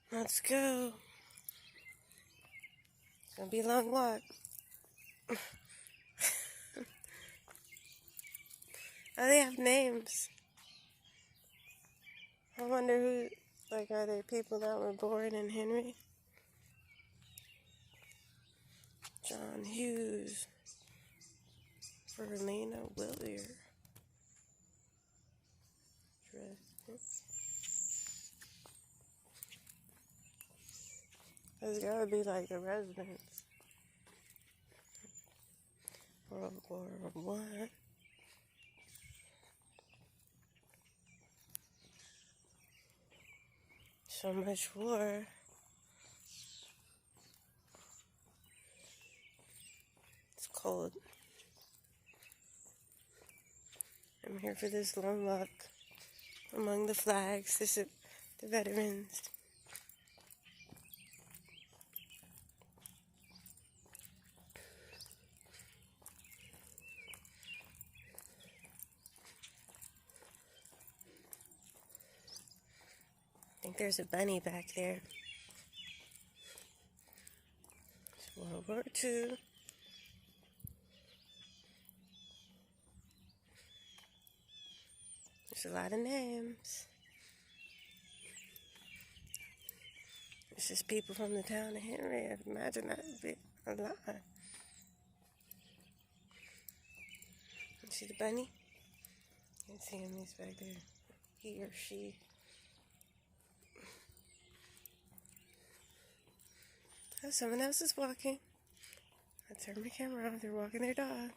Let's go. It's gonna be a long walk. Oh, they have names. I wonder who, like, are there people that were born in Henry? John Hughes. Verlina Willier. There's gotta be like the residents. World War One. So much war. It's cold. I'm here for this long walk among the flags. This is the veterans. I think there's a bunny back there. It's World War II. There's a lot of names. It's just people from the town of Henry. I imagine that would be a lot. You see the bunny? You can see him, he's back there. He or she. Oh, someone else is walking. I turned my camera on. They're walking their dog.